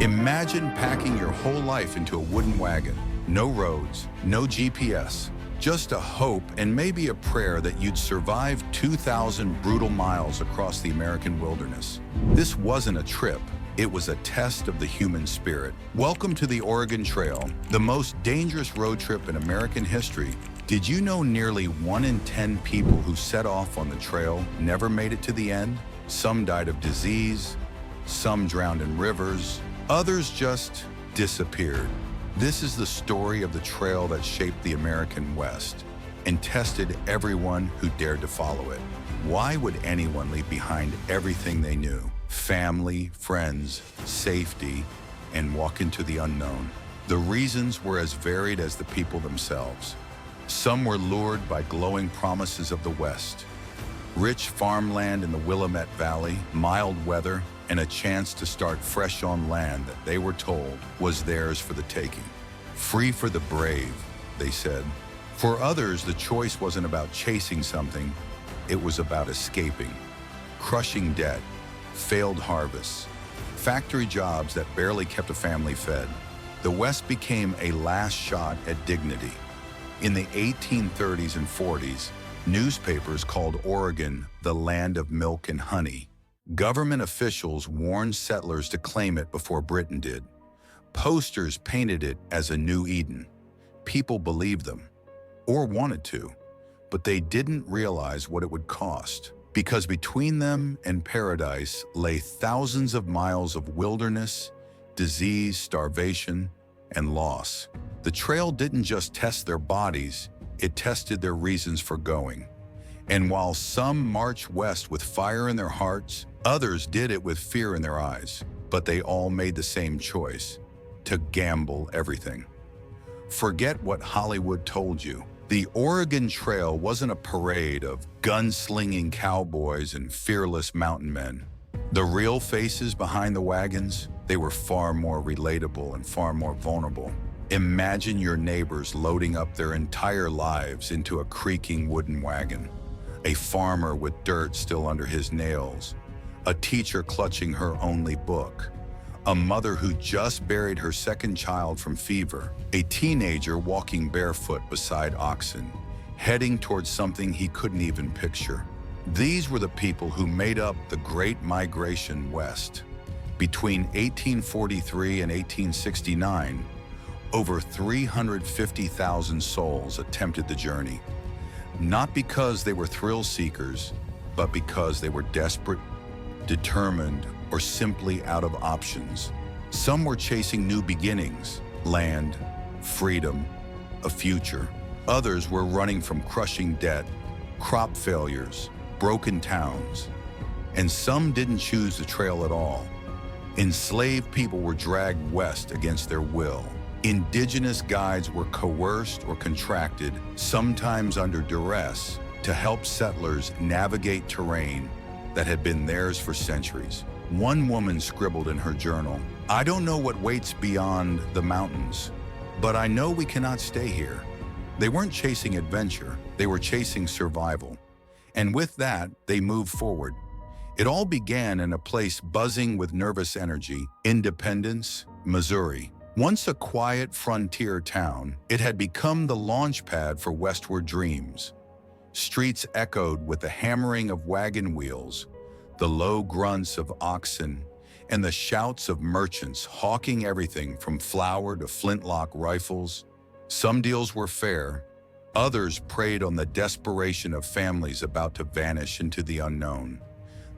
Imagine packing your whole life into a wooden wagon. No roads, no GPS, just a hope and maybe a prayer that you'd survive 2,000 brutal miles across the American wilderness. This wasn't a trip. It was a test of the human spirit. Welcome to the Oregon Trail, the most dangerous road trip in American history. Did you know nearly 1 in 10 people who set off on the trail never made it to the end? Some died of disease, some drowned in rivers, others just disappeared. This is the story of the trail that shaped the American West and tested everyone who dared to follow it. Why would anyone leave behind everything they knew? Family, friends, safety, and walk into the unknown. The reasons were as varied as the people themselves. Some were lured by glowing promises of the West. Rich farmland in the Willamette Valley, mild weather, and a chance to start fresh on land that they were told was theirs for the taking. Free for the brave, they said. For others, the choice wasn't about chasing something, it was about escaping. Crushing debt, failed harvests, factory jobs that barely kept a family fed. The West became a last shot at dignity. In the 1830s and 40s, newspapers called Oregon the land of milk and honey. Government officials warned settlers to claim it before Britain did. Posters painted it as a new Eden. People believed them, or wanted to, but they didn't realize what it would cost. Because between them and paradise lay thousands of miles of wilderness, disease, starvation, and loss. The trail didn't just test their bodies, it tested their reasons for going. And while some marched west with fire in their hearts, others did it with fear in their eyes. But they all made the same choice: to gamble everything. Forget what Hollywood told you. The Oregon Trail wasn't a parade of gun-slinging cowboys and fearless mountain men. The real faces behind the wagons, they were far more relatable and far more vulnerable. Imagine your neighbors loading up their entire lives into a creaking wooden wagon. A farmer with dirt still under his nails. A teacher clutching her only book. A mother who just buried her second child from fever. A teenager walking barefoot beside oxen, heading towards something he couldn't even picture. These were the people who made up the Great Migration West. Between 1843 and 1869, over 350,000 souls attempted the journey. Not because they were thrill seekers, but because they were desperate, determined, or simply out of options. Some were chasing new beginnings, land, freedom, a future. Others were running from crushing debt, crop failures, broken towns. And some didn't choose the trail at all. Enslaved people were dragged west against their will. Indigenous guides were coerced or contracted, sometimes under duress, to help settlers navigate terrain that had been theirs for centuries. One woman scribbled in her journal, "I don't know what waits beyond the mountains, but I know we cannot stay here." They weren't chasing adventure, they were chasing survival. And with that, they moved forward. It all began in a place buzzing with nervous energy, Independence, Missouri. Once a quiet frontier town, it had become the launch pad for westward dreams. Streets echoed with the hammering of wagon wheels, the low grunts of oxen, and the shouts of merchants hawking everything from flour to flintlock rifles. Some deals were fair, others preyed on the desperation of families about to vanish into the unknown.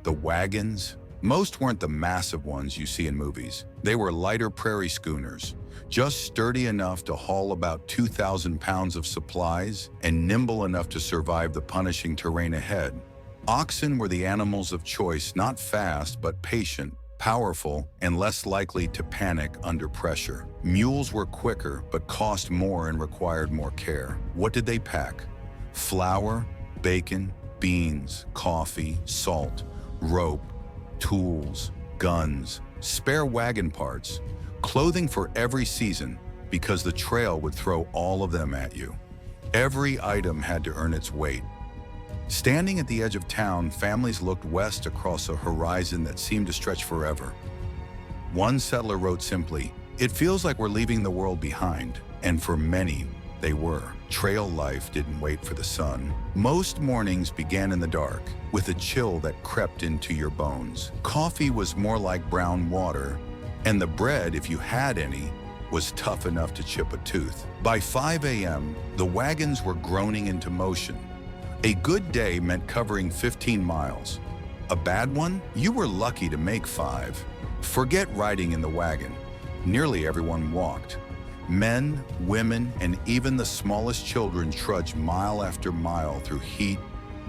The wagons, most weren't the massive ones you see in movies. They were lighter prairie schooners, just sturdy enough to haul about 2,000 pounds of supplies and nimble enough to survive the punishing terrain ahead. Oxen were the animals of choice, not fast, but patient, powerful, and less likely to panic under pressure. Mules were quicker, but cost more and required more care. What did they pack? Flour, bacon, beans, coffee, salt, rope, tools, guns, spare wagon parts, clothing for every season, because the trail would throw all of them at you. Every item had to earn its weight. Standing at the edge of town, families looked west across a horizon that seemed to stretch forever. One settler wrote simply, "It feels like we're leaving the world behind," and for many, they were. Trail life didn't wait for the sun. Most mornings began in the dark, with a chill that crept into your bones. Coffee was more like brown water, and the bread, if you had any, was tough enough to chip a tooth. By 5 a.m., the wagons were groaning into motion. A good day meant covering 15 miles. A bad one? You were lucky to make 5. Forget riding in the wagon. Nearly everyone walked. Men, women, and even the smallest children trudged mile after mile through heat,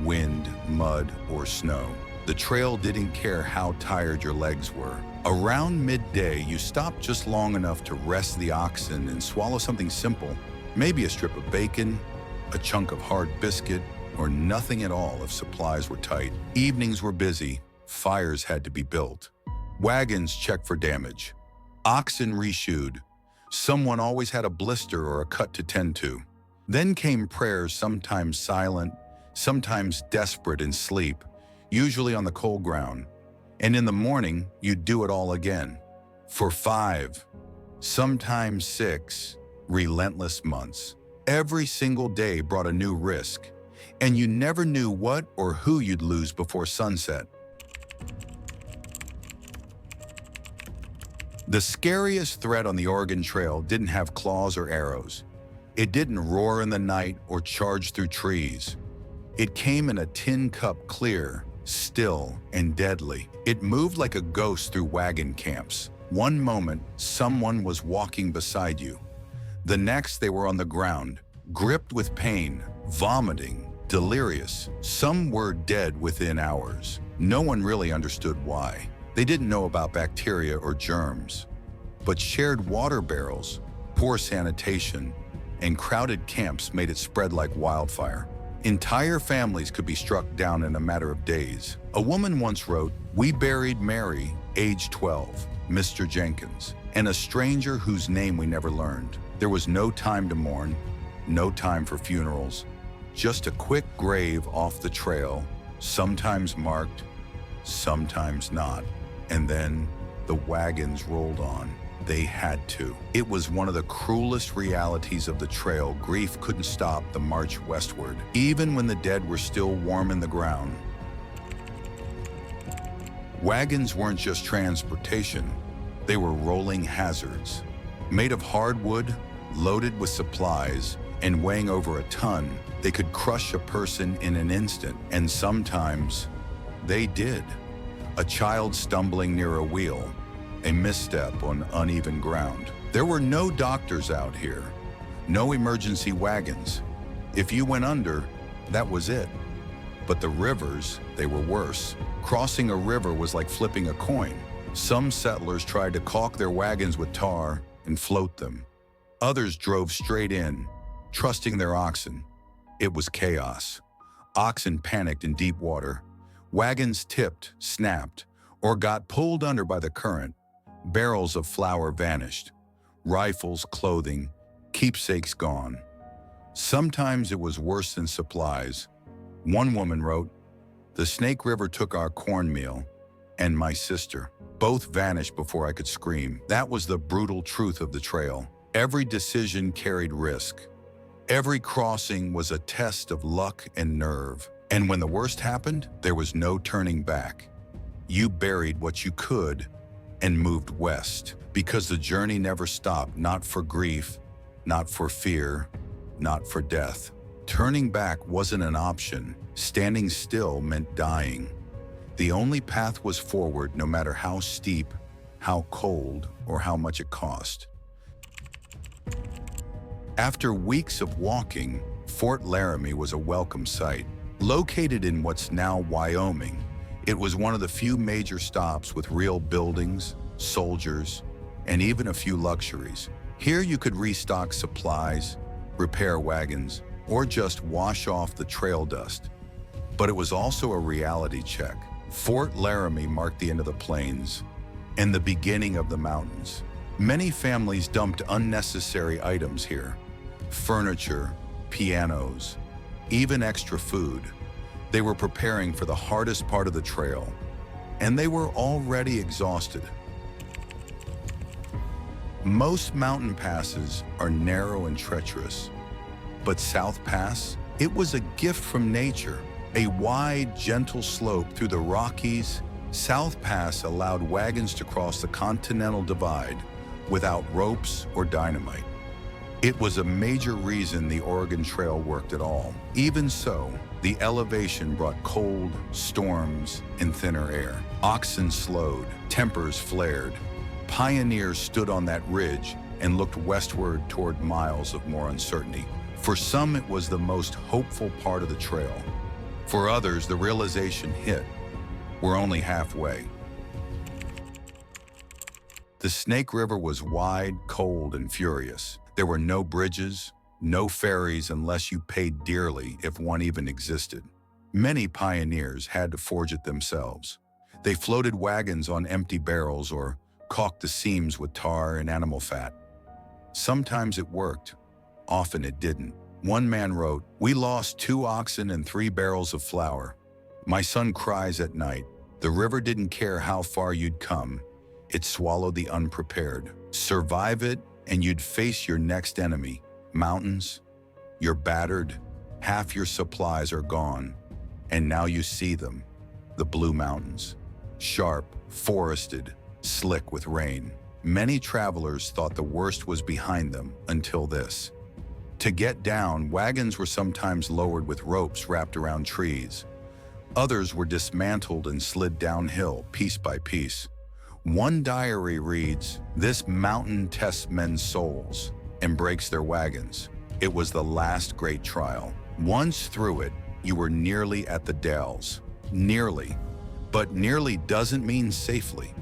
wind, mud, or snow. The trail didn't care how tired your legs were. Around midday, you stopped just long enough to rest the oxen and swallow something simple, maybe a strip of bacon, a chunk of hard biscuit, or nothing at all if supplies were tight. Evenings were busy. Fires had to be built. Wagons checked for damage. Oxen reshoed. Someone always had a blister or a cut to tend to. Then came prayers, sometimes silent, sometimes desperate in sleep, usually on the cold ground. And in the morning, you'd do it all again. For 5, sometimes 6, relentless months. Every single day brought a new risk, and you never knew what or who you'd lose before sunset. The scariest threat on the Oregon Trail didn't have claws or arrows. It didn't roar in the night or charge through trees. It came in a tin cup clear, still, and deadly. It moved like a ghost through wagon camps. One moment, someone was walking beside you. The next, they were on the ground, gripped with pain, vomiting, delirious. Some were dead within hours. No one really understood why. They didn't know about bacteria or germs, but shared water barrels, poor sanitation, and crowded camps made it spread like wildfire. Entire families could be struck down in a matter of days. A woman once wrote, "We buried Mary, age 12, Mr. Jenkins, and a stranger whose name we never learned." There was no time to mourn, no time for funerals, just a quick grave off the trail, sometimes marked, sometimes not. And then the wagons rolled on. They had to. It was one of the cruelest realities of the trail. Grief couldn't stop the march westward, even when the dead were still warm in the ground. Wagons weren't just transportation. They were rolling hazards. Made of hardwood, loaded with supplies, and weighing over a ton, they could crush a person in an instant, and sometimes they did. A child stumbling near a wheel, a misstep on uneven ground. There were no doctors out here, no emergency wagons. If you went under, that was it. But the rivers, they were worse. Crossing a river was like flipping a coin. Some settlers tried to caulk their wagons with tar and float them. Others drove straight in, trusting their oxen. It was chaos. Oxen panicked in deep water. Wagons tipped, snapped, or got pulled under by the current. Barrels of flour vanished. Rifles, clothing, keepsakes gone. Sometimes it was worse than supplies. One woman wrote, "The Snake River took our cornmeal and my sister. Both vanished before I could scream." That was the brutal truth of the trail. Every decision carried risk. Every crossing was a test of luck and nerve. And when the worst happened, there was no turning back. You buried what you could and moved west, because the journey never stopped, not for grief, not for fear, not for death. Turning back wasn't an option. Standing still meant dying. The only path was forward, no matter how steep, how cold, or how much it cost. After weeks of walking, Fort Laramie was a welcome sight. Located in what's now Wyoming, it was one of the few major stops with real buildings, soldiers, and even a few luxuries. Here you could restock supplies, repair wagons, or just wash off the trail dust. But it was also a reality check. Fort Laramie marked the end of the plains and the beginning of the mountains. Many families dumped unnecessary items here: furniture, pianos, even extra food. They were preparing for the hardest part of the trail, and they were already exhausted. Most mountain passes are narrow and treacherous, but South Pass, it was a gift from nature. A wide, gentle slope through the Rockies, South Pass allowed wagons to cross the Continental Divide without ropes or dynamite. It was a major reason the Oregon Trail worked at all. Even so, the elevation brought cold, storms, and thinner air. Oxen slowed, tempers flared. Pioneers stood on that ridge and looked westward toward miles of more uncertainty. For some, it was the most hopeful part of the trail. For others, the realization hit: we're only halfway. The Snake River was wide, cold, and furious. There were no bridges, no ferries unless you paid dearly, if one even existed. Many pioneers had to forge it themselves. They floated wagons on empty barrels or caulked the seams with tar and animal fat. Sometimes it worked, often it didn't. One man wrote, "We lost 2 oxen and 3 barrels of flour. My son cries at night. The river didn't care how far you'd come. It swallowed the unprepared. Survive it, and you'd face your next enemy. Mountains. You're battered. Half your supplies are gone. And now you see them. The Blue Mountains. Sharp, forested, slick with rain. Many travelers thought the worst was behind them until this. To get down, wagons were sometimes lowered with ropes wrapped around trees. Others were dismantled and slid downhill piece by piece. One diary reads, "This mountain tests men's souls and breaks their wagons." It was the last great trial. Once through it, you were nearly at the Dells. Nearly. But nearly doesn't mean safely.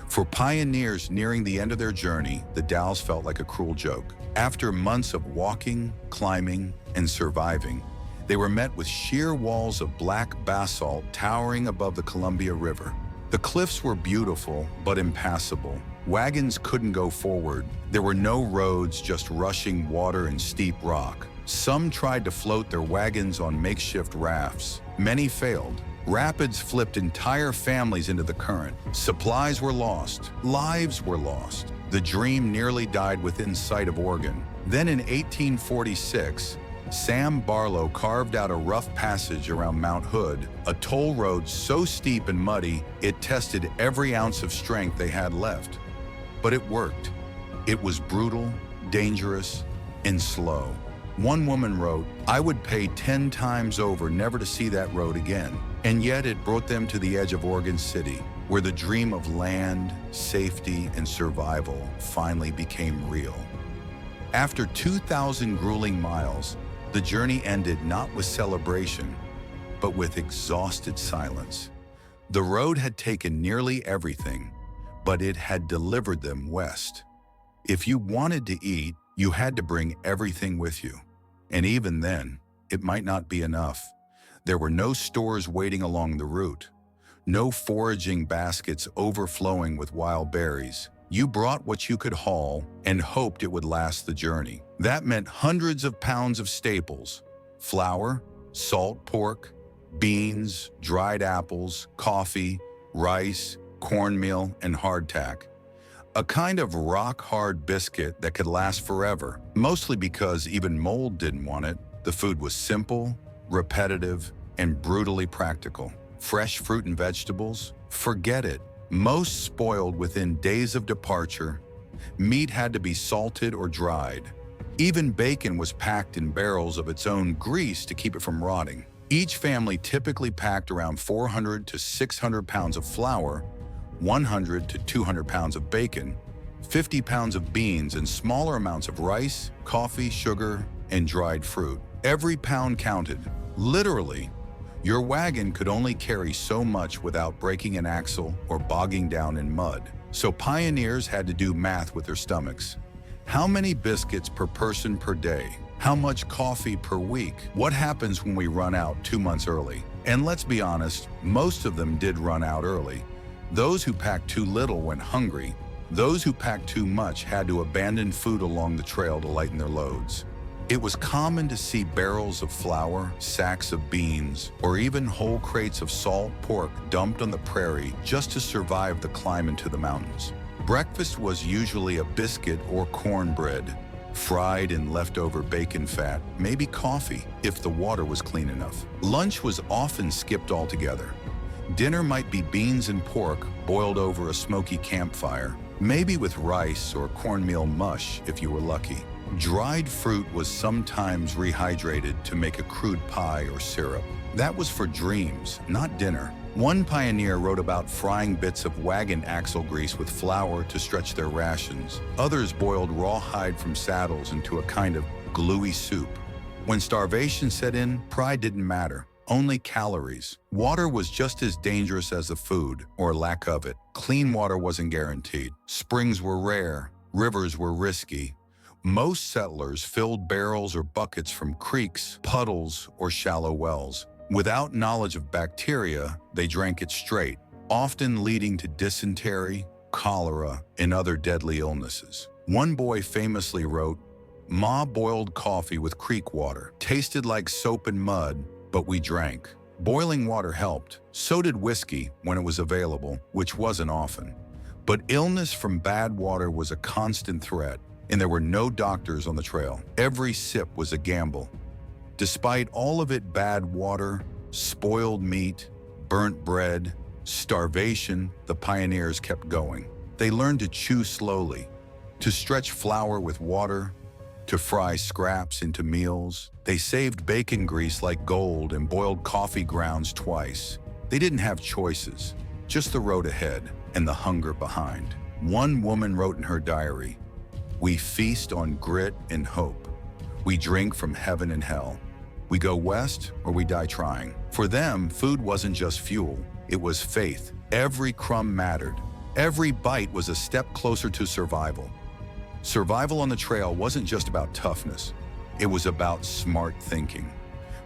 For pioneers nearing the end of their journey, the Dalles felt like a cruel joke. After months of walking, climbing, and surviving, they were met with sheer walls of black basalt towering above the Columbia River. The cliffs were beautiful, but impassable. Wagons couldn't go forward. There were no roads, just rushing water and steep rock. Some tried to float their wagons on makeshift rafts. Many failed. Rapids flipped entire families into the current. Supplies were lost. Lives were lost. The dream nearly died within sight of Oregon. Then in 1846, Sam Barlow carved out a rough passage around Mount Hood, a toll road so steep and muddy it tested every ounce of strength they had left. But it worked. It was brutal, dangerous, and slow. One woman wrote, "I would pay 10 times over never to see that road again." And yet it brought them to the edge of Oregon City, where the dream of land, safety, and survival finally became real. After 2,000 grueling miles, the journey ended not with celebration, but with exhausted silence. The road had taken nearly everything, but it had delivered them west. If you wanted to eat, you had to bring everything with you. And even then, it might not be enough. There were no stores waiting along the route, no foraging baskets overflowing with wild berries. You brought what you could haul and hoped it would last the journey. That meant hundreds of pounds of staples: flour, salt pork, beans, dried apples, coffee, rice, cornmeal, and hardtack. A kind of rock-hard biscuit that could last forever, mostly because even mold didn't want it. The food was simple, repetitive, and brutally practical. Fresh fruit and vegetables? Forget it. Most spoiled within days of departure. Meat had to be salted or dried. Even bacon was packed in barrels of its own grease to keep it from rotting. Each family typically packed around 400 to 600 pounds of flour, 100 to 200 pounds of bacon, 50 pounds of beans, and smaller amounts of rice, coffee, sugar, and dried fruit. Every pound counted. Literally, your wagon could only carry so much without breaking an axle or bogging down in mud. So pioneers had to do math with their stomachs. How many biscuits per person per day? How much coffee per week? What happens when we run out 2 months early? And let's be honest, most of them did run out early. Those who packed too little went hungry. Those who packed too much had to abandon food along the trail to lighten their loads. It was common to see barrels of flour, sacks of beans, or even whole crates of salt pork dumped on the prairie just to survive the climb into the mountains. Breakfast was usually a biscuit or cornbread, fried in leftover bacon fat, maybe coffee if the water was clean enough. Lunch was often skipped altogether. Dinner might be beans and pork boiled over a smoky campfire, maybe with rice or cornmeal mush if you were lucky. Dried fruit was sometimes rehydrated to make a crude pie or syrup. That was for dreams, not dinner. One pioneer wrote about frying bits of wagon axle grease with flour to stretch their rations. Others boiled rawhide from saddles into a kind of gluey soup. When starvation set in, pride didn't matter, only calories. Water was just as dangerous as the food, or lack of it. Clean water wasn't guaranteed. Springs were rare, rivers were risky. Most settlers filled barrels or buckets from creeks, puddles, or shallow wells. Without knowledge of bacteria, they drank it straight, often leading to dysentery, cholera, and other deadly illnesses. One boy famously wrote, "Ma boiled coffee with creek water. Tasted like soap and mud, but we drank." Boiling water helped. So did whiskey when it was available, which wasn't often. But illness from bad water was a constant threat, and there were no doctors on the trail. Every sip was a gamble. Despite all of it, bad water, spoiled meat, burnt bread, starvation, the pioneers kept going. They learned to chew slowly, to stretch flour with water, to fry scraps into meals. They saved bacon grease like gold and boiled coffee grounds twice. They didn't have choices, just the road ahead and the hunger behind. One woman wrote in her diary, "We feast on grit and hope. We drink from heaven and hell. We go west or we die trying." For them, food wasn't just fuel, it was faith. Every crumb mattered. Every bite was a step closer to survival. Survival on the trail wasn't just about toughness, it was about smart thinking.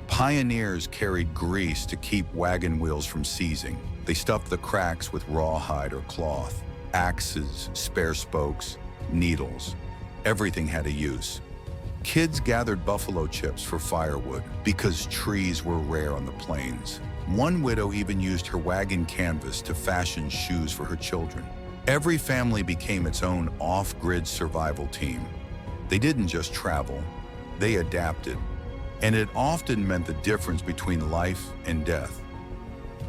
Pioneers carried grease to keep wagon wheels from seizing. They stuffed the cracks with rawhide or cloth, axes, spare spokes, needles. Everything had a use. Kids gathered buffalo chips for firewood because trees were rare on the plains. One widow even used her wagon canvas to fashion shoes for her children. Every family became its own off-grid survival team. They didn't just travel, they adapted. And it often meant the difference between life and death.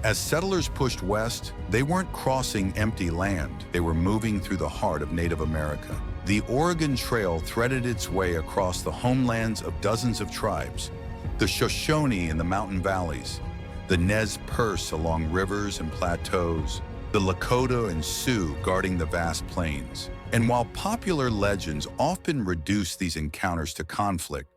As settlers pushed west, they weren't crossing empty land. They were moving through the heart of Native America. The Oregon Trail threaded its way across the homelands of dozens of tribes, the Shoshone in the mountain valleys, the Nez Perce along rivers and plateaus, the Lakota and Sioux guarding the vast plains. And while popular legends often reduce these encounters to conflict,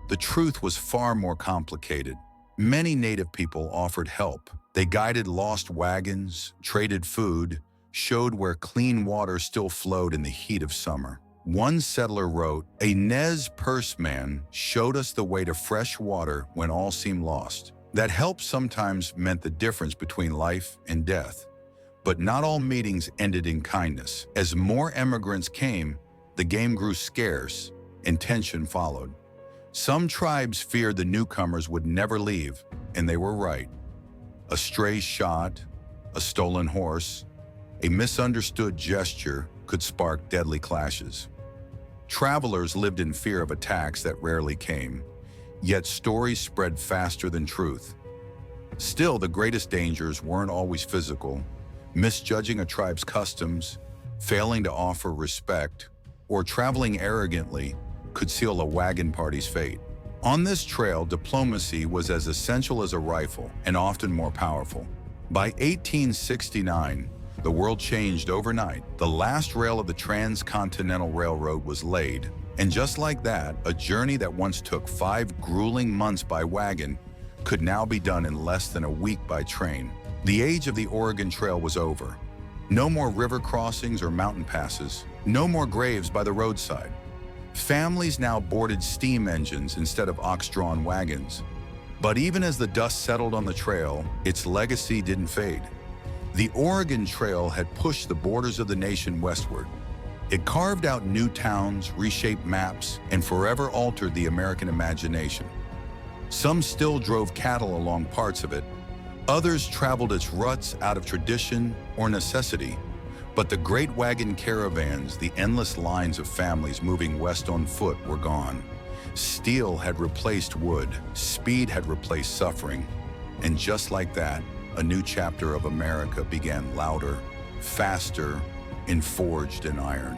the truth was far more complicated. Many Native people offered help. They guided lost wagons, traded food, showed where clean water still flowed in the heat of summer. One settler wrote, "A Nez Perce man showed us the way to fresh water when all seemed lost." That help sometimes meant the difference between life and death. But not all meetings ended in kindness. As more immigrants came, the game grew scarce and tension followed. Some tribes feared the newcomers would never leave, and they were right. A stray shot, a stolen horse, a misunderstood gesture could spark deadly clashes. Travelers lived in fear of attacks that rarely came, yet stories spread faster than truth. Still, the greatest dangers weren't always physical. Misjudging a tribe's customs, failing to offer respect, or traveling arrogantly could seal a wagon party's fate. On this trail, diplomacy was as essential as a rifle and often more powerful. By 1869, the world changed overnight. The last rail of the Transcontinental Railroad was laid, and just like that, a journey that once took 5 grueling months by wagon could now be done in less than a week by train. The age of the Oregon Trail was over. No more river crossings or mountain passes, no more graves by the roadside. Families now boarded steam engines instead of ox-drawn wagons. But even as the dust settled on the trail, its legacy didn't fade. The Oregon Trail had pushed the borders of the nation westward. It carved out new towns, reshaped maps, and forever altered the American imagination. Some still drove cattle along parts of it. Others traveled its ruts out of tradition or necessity. But the great wagon caravans, the endless lines of families moving west on foot, were gone. Steel had replaced wood, speed had replaced suffering, and just like that, a new chapter of America began, louder, faster, and forged in iron.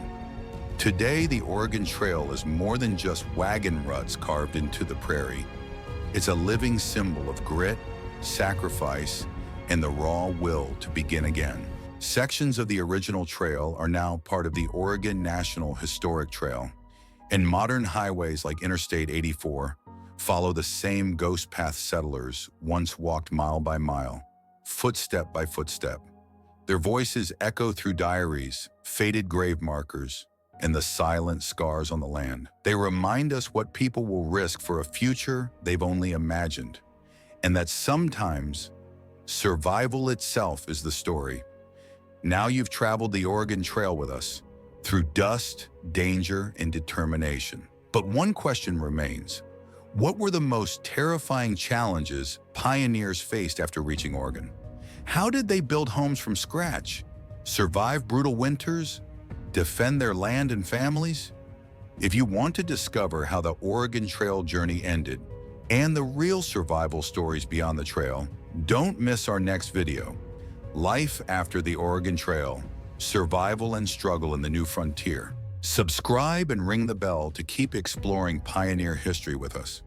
Today, the Oregon Trail is more than just wagon ruts carved into the prairie. It's a living symbol of grit, sacrifice, and the raw will to begin again. Sections of the original trail are now part of the Oregon National Historic Trail, and modern highways like Interstate 84 follow the same ghost path settlers once walked mile by mile, footstep by footstep. Their voices echo through diaries, faded grave markers, and the silent scars on the land. They remind us what people will risk for a future they've only imagined, and that sometimes survival itself is the story. Now you've traveled the Oregon Trail with us, through dust, danger, and determination. But one question remains. What were the most terrifying challenges pioneers faced after reaching Oregon? How did they build homes from scratch, survive brutal winters, defend their land and families? If you want to discover how the Oregon Trail journey ended and the real survival stories beyond the trail, don't miss our next video, Life After the Oregon Trail, Survival and Struggle in the New Frontier. Subscribe and ring the bell to keep exploring pioneer history with us.